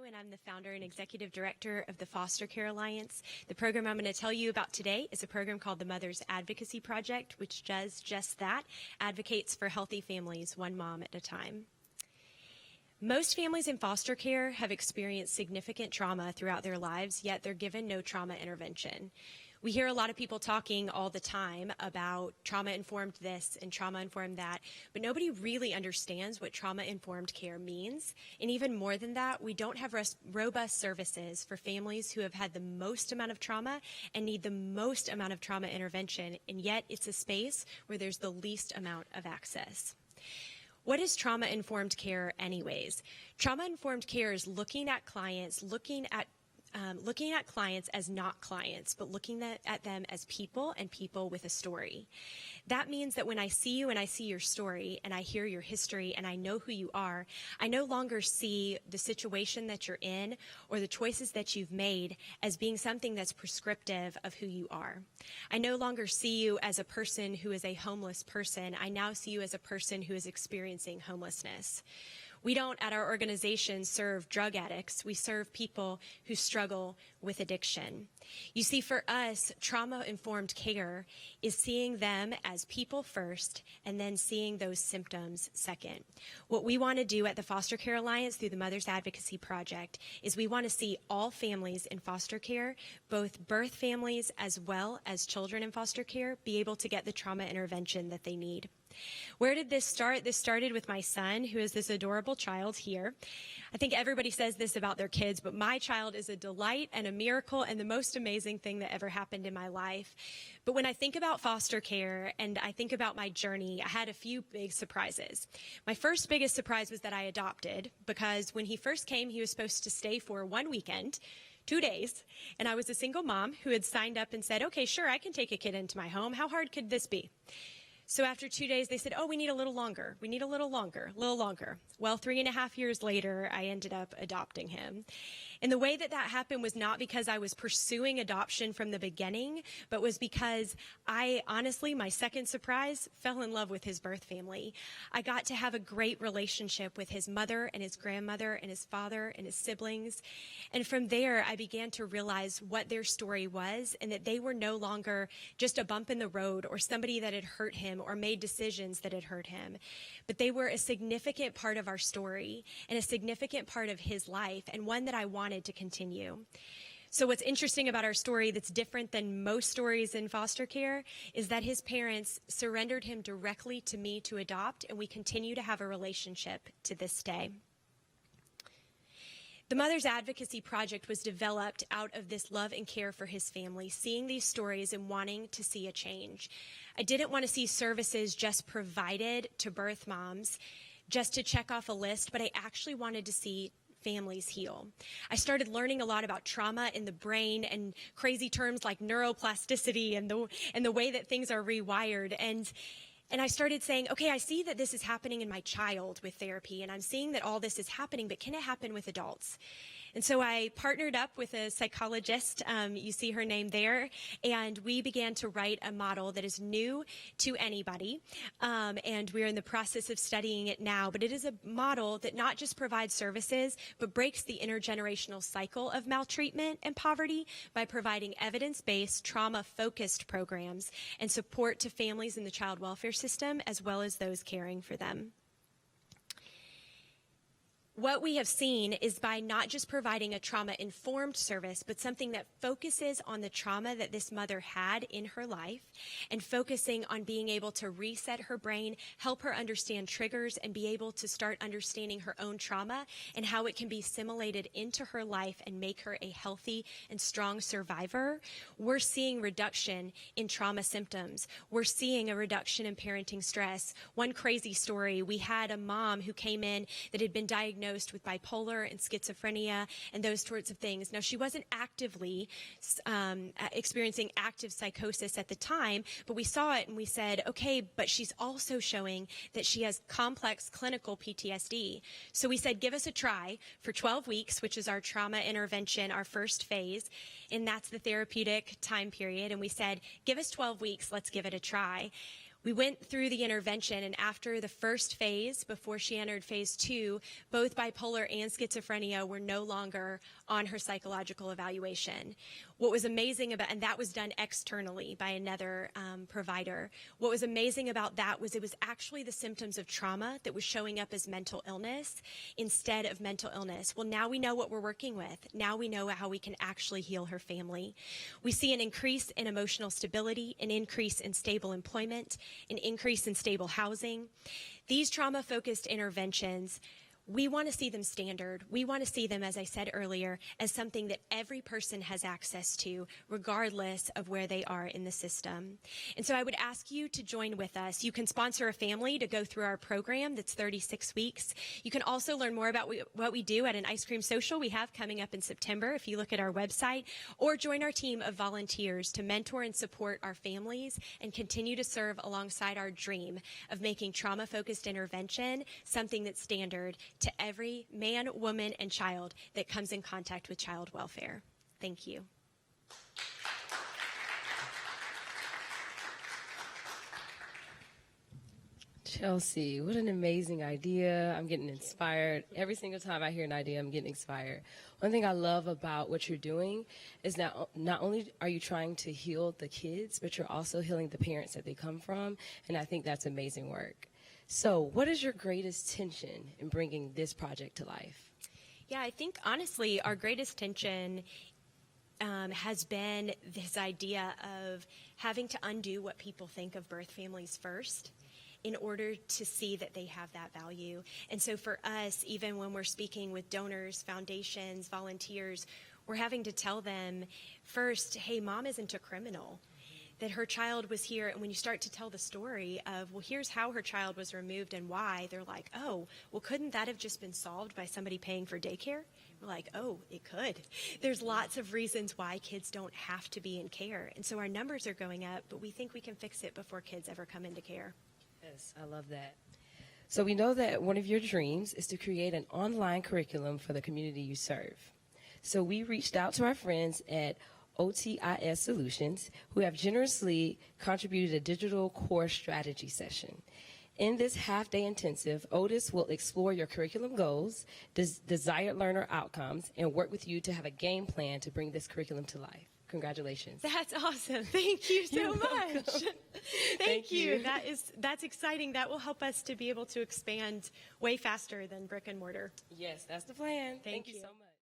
and I'm the founder and executive director of the Foster Care Alliance. The program I'm going to tell you about today is a program called the Mother's Advocacy Project, which does just that, advocates for healthy families, one mom at a time. Most families in foster care have experienced significant trauma throughout their lives, yet they're given no trauma intervention. We hear a lot of people talking all the time about trauma-informed this and trauma-informed that, but nobody really understands what trauma-informed care means. And even more than that, we don't have robust services for families who have had the most amount of trauma and need the most amount of trauma intervention, and yet it's a space where there's the least amount of access. What is trauma-informed care anyways? Trauma-informed care is looking at clients as not clients, but looking at them as people and people with a story. That means that when I see you and I see your story and I hear your history and I know who you are, I no longer see the situation that you're in or the choices that you've made as being something that's prescriptive of who you are. I no longer see you as a person who is a homeless person. I now see you as a person who is experiencing homelessness. We don't, at our organization, serve drug addicts. We serve people who struggle with addiction. You see, for us, trauma-informed care is seeing them as people first and then seeing those symptoms second. What we want to do at the Foster Care Alliance through the Mother's Advocacy Project is we want to see all families in foster care, both birth families as well as children in foster care, be able to get the trauma intervention that they need. Where did this start? This started with my son, who is this adorable child here. I think everybody says this about their kids, but my child is a delight and a miracle and the most amazing thing that ever happened in my life. But when I think about foster care and I think about my journey, I had a few big surprises. My first biggest surprise was that I adopted, because when he first came, he was supposed to stay for one weekend, 2 days, and I was a single mom who had signed up and said, okay, sure, I can take a kid into my home. How hard could this be? So after 2 days, they said, oh, we need a little longer. We need a little longer. Well, 3.5 years later, I ended up adopting him. And the way that happened was not because I was pursuing adoption from the beginning, but was because I honestly, my second surprise, fell in love with his birth family. I got to have a great relationship with his mother and his grandmother and his father and his siblings. And from there, I began to realize what their story was and that they were no longer just a bump in the road or somebody that had hurt him or made decisions that had hurt him. But they were a significant part of our story and a significant part of his life, and one that I wanted to continue. So what's interesting about our story that's different than most stories in foster care is that his parents surrendered him directly to me to adopt, and we continue to have a relationship to this day. The Mother's Advocacy Project was developed out of this love and care for his family, seeing these stories and wanting to see a change. I didn't want to see services just provided to birth moms just to check off a list, but I actually wanted to see families heal. I started learning a lot about trauma in the brain and crazy terms like neuroplasticity and the way that things are rewired. And I started saying, okay, I see that this is happening in my child with therapy, and I'm seeing that all this is happening, but can it happen with adults? And so I partnered up with a psychologist, you see her name there, and we began to write a model that is new to anybody, and we're in the process of studying it now, but it is a model that not just provides services, but breaks the intergenerational cycle of maltreatment and poverty by providing evidence-based, trauma-focused programs and support to families in the child welfare system, as well as those caring for them. What we have seen is by not just providing a trauma-informed service, but something that focuses on the trauma that this mother had in her life and focusing on being able to reset her brain, help her understand triggers, and be able to start understanding her own trauma and how it can be assimilated into her life and make her a healthy and strong survivor. We're seeing reduction in trauma symptoms. We're seeing a reduction in parenting stress. One crazy story, we had a mom who came in that had been diagnosed with bipolar and schizophrenia and those sorts of things. Now, she wasn't actively experiencing active psychosis at the time, but we saw it and we said, okay, but she's also showing that she has complex clinical PTSD. So we said, give us a try for 12 weeks, which is our trauma intervention, our first phase, and that's the therapeutic time period. And we said, give us 12 weeks, let's give it a try. We went through the intervention, and after the first phase, before she entered phase 2, both bipolar and schizophrenia were no longer on her psychological evaluation. What was amazing about, and that was done externally by another provider. What was amazing about that was it was actually the symptoms of trauma that was showing up as mental illness instead of mental illness. Well, now we know what we're working with. Now we know how we can actually heal her family. We see an increase in emotional stability, an increase in stable employment, an increase in stable housing. These trauma-focused interventions, we want to see them standard. We want to see them, as I said earlier, as something that every person has access to, regardless of where they are in the system. And so I would ask you to join with us. You can sponsor a family to go through our program that's 36 weeks. You can also learn more about what we do at an ice cream social we have coming up in September if you look at our website, or join our team of volunteers to mentor and support our families and continue to serve alongside our dream of making trauma-focused intervention something that's standard to every man, woman, and child that comes in contact with child welfare. Thank you. Chelsea, what an amazing idea. I'm getting inspired. Every single time I hear an idea, I'm getting inspired. One thing I love about what you're doing is not only are you trying to heal the kids, but you're also healing the parents that they come from, and I think that's amazing work. So what is your greatest tension in bringing this project to life? Yeah, I think, honestly, our greatest tension has been this idea of having to undo what people think of birth families first in order to see that they have that value. And so for us, even when we're speaking with donors, foundations, volunteers, we're having to tell them first, hey, mom isn't a criminal, that her child was here. And when you start to tell the story of, well, here's how her child was removed and why, they're like, oh, well, couldn't that have just been solved by somebody paying for daycare? We're like, oh, it could. There's lots of reasons why kids don't have to be in care. And so our numbers are going up, but we think we can fix it before kids ever come into care. Yes, I love that. So we know that one of your dreams is to create an online curriculum for the community you serve. So we reached out to our friends at OTIS Solutions, who have generously contributed a digital core strategy session. In this half-day intensive, Otis will explore your curriculum goals, desired learner outcomes, and work with you to have a game plan to bring this curriculum to life. Congratulations. That's awesome. Thank you so much. Thank you. That's exciting. That will help us to be able to expand way faster than brick and mortar. Yes, that's the plan. Thank you you so much.